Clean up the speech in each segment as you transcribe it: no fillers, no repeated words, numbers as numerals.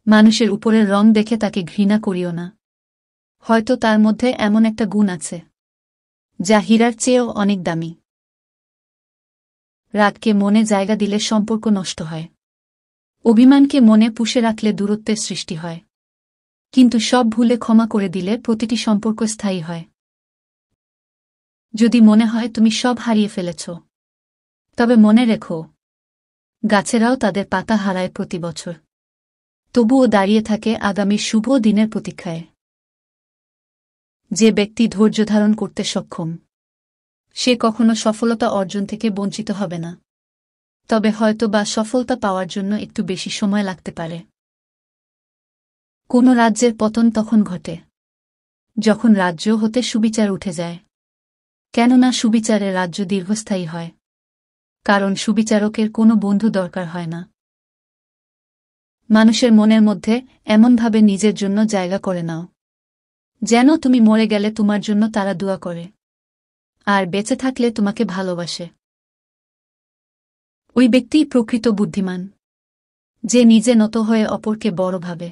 মানুষের উপরের রং দেখে তাকে ঘৃণা করিও না। হয়তো তার মধ্যে এমন একটা গুণ আছে যা হীরার চেয়েও অনেক দামি। রাগকে মনে জায়গা দিলে সম্পর্ক নষ্ট হয়। অভিমানকে মনে পুষে রাখলে দূরত্বের সৃষ্টি হয়। কিন্তু সব ভুলে ক্ষমা করে দিলে প্রতিটি সম্পর্ক স্থায়ী হয়। যদি মনে হয় তুমি সব হারিয়ে ফেলেছ, তবে মনে রেখো, গাছেরাও তাদের পাতা হারায় প্রতি বছর, তবুও দাঁড়িয়ে থাকে আগামী শুভ দিনের প্রতীক্ষায়। যে ব্যক্তি ধৈর্য ধারণ করতে সক্ষম, সে কখনো সফলতা অর্জন থেকে বঞ্চিত হবে না। তবে হয়তো বা সফলতা পাওয়ার জন্য একটু বেশি সময় লাগতে পারে। কোনো রাজ্যের পতন তখন ঘটে যখন রাজ্য হতে সুবিচার উঠে যায়। কেননা সুবিচারে রাজ্য দীর্ঘস্থায়ী হয়, কারণ সুবিচারকের কোনো বন্ধু দরকার হয় না। মানুষের মনের মধ্যে এমনভাবে নিজের জন্য জায়গা করে নাও যেন তুমি মরে গেলে তোমার জন্য তারা দোয়া করে, আর বেঁচে থাকলে তোমাকে ভালোবাসে। ওই ব্যক্তিই প্রকৃত বুদ্ধিমান, যে নিজে নত হয়ে অপরকে বড় ভাবে।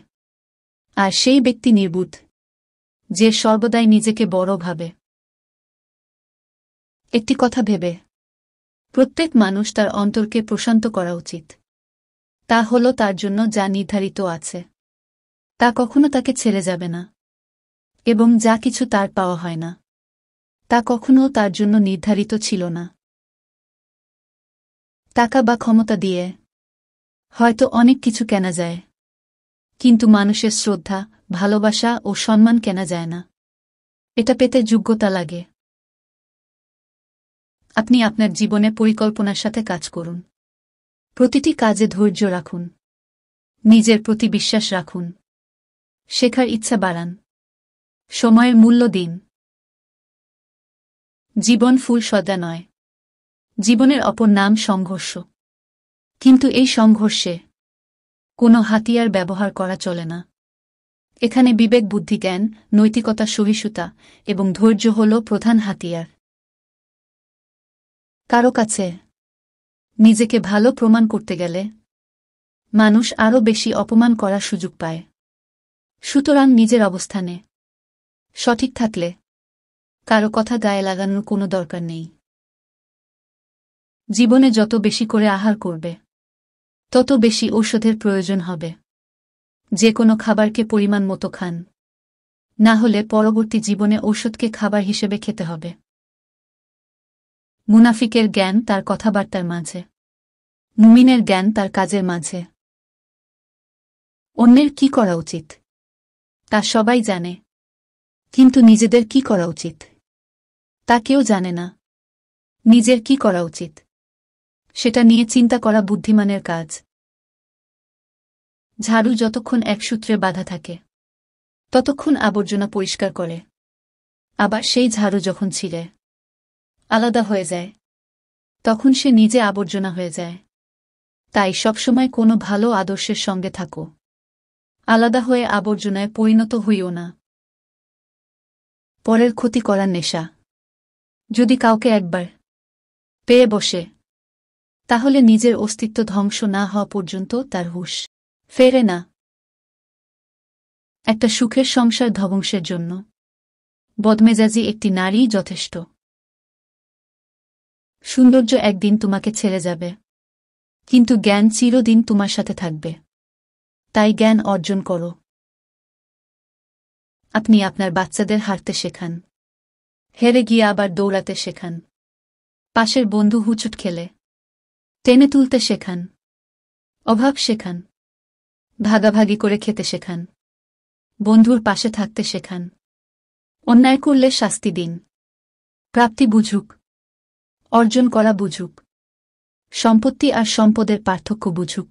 আর সেই ব্যক্তি নির্বুধ, যে সর্বদাই নিজেকে বড় ভাবে। একটি কথা ভেবে, প্রত্যেক মানুষ তার অন্তরকে প্রশান্ত করা উচিত। তা হল তার জন্য যা নির্ধারিত আছে তা কখনো তাকে ছেড়ে যাবে না, এবং যা কিছু তার পাওয়া হয় না তা কখনো তার জন্য নির্ধারিত ছিল না। টাকা বা ক্ষমতা দিয়ে হয়তো অনেক কিছু কেনা যায়, কিন্তু মানুষের শ্রদ্ধা, ভালোবাসা ও সম্মান কেনা যায় না। এটা পেতে যোগ্যতা লাগে। আপনি আপনার জীবনে পরিকল্পনার সাথে কাজ করুন। প্রতিটি কাজে ধৈর্য রাখুন, নিজের প্রতি বিশ্বাস রাখুন, শেখার ইচ্ছা বাড়ান, সময়ের মূল্য দিন। জীবন ফুল সজ্জা নয়, জীবনের অপর নাম সংঘর্ষ। কিন্তু এই সংঘর্ষে কোনো হাতিয়ার ব্যবহার করা চলে না। এখানে বিবেক, বুদ্ধি, জ্ঞান, নৈতিকতা, সহিষ্ণুতা এবং ধৈর্য হল প্রধান হাতিয়ার। কারো কাছে নিজেকে ভালো প্রমাণ করতে গেলে মানুষ আরও বেশি অপমান করার সুযোগ পায়। সুতরাং নিজের অবস্থানে সঠিক থাকলে কারো কথা গায়ে লাগানোর কোনো দরকার নেই। জীবনে যত বেশি করে আহার করবে, তত বেশি ঔষধের প্রয়োজন হবে। যে কোনো খাবারকে পরিমাণ মতো খান, না হলে পরবর্তী জীবনে ঔষধকে খাবার হিসেবে খেতে হবে। মুনাফিকের জ্ঞান তার কথাবার্তার মাঝে, মুমিনের জ্ঞান তার কাজের মাঝে। অন্যের কি করা উচিত তা সবাই জানে, কিন্তু নিজেদের কি করা উচিত তা কেউ জানে না। নিজের কি করা উচিত সেটা নিয়ে চিন্তা করা বুদ্ধিমানের কাজ। ঝাড়ু যতক্ষণ এক সূত্রে বাঁধা থাকে, ততক্ষণ আবর্জনা পরিষ্কার করে। আবার সেই ঝাড়ু যখন ছিঁড়ে আলাদা হয়ে যায়, তখন সে নিজে আবর্জনা হয়ে যায়। তাই সবসময় কোনো ভালো আদর্শের সঙ্গে থাকো, আলাদা হয়ে আবর্জনায় পরিণত হইও না। পরের ক্ষতি করার নেশা যদি কাউকে একবার পেয়ে বসে, তাহলে নিজের অস্তিত্ব ধ্বংস না হওয়া পর্যন্ত তার হুঁশ ফেরে না। একটা সুখের সংসার ধ্বংসের জন্য বদমেজাজি একটি নারী যথেষ্ট। সৌন্দর্য একদিন তোমাকে ছেড়ে যাবে, কিন্তু জ্ঞান চিরদিন তোমার সাথে থাকবে। তাই জ্ঞান অর্জন করো। আপনি আপনার বাচ্চাদের হাঁটতে শেখান, হেরে গিয়ে আবার দৌড়াতে শেখান। পাশের বন্ধু হুচুট খেলে টেনে তুলতে শেখান। অভাব শেখান, ভাগাভাগি করে খেতে শেখান। বন্ধুর পাশে থাকতে শেখান। অন্যায় করলে শাস্তি দিন। প্রাপ্তি বুঝুক, অর্জন করা বুঝুক, সম্পত্তি আর সম্পদের পার্থক্য বুঝুক।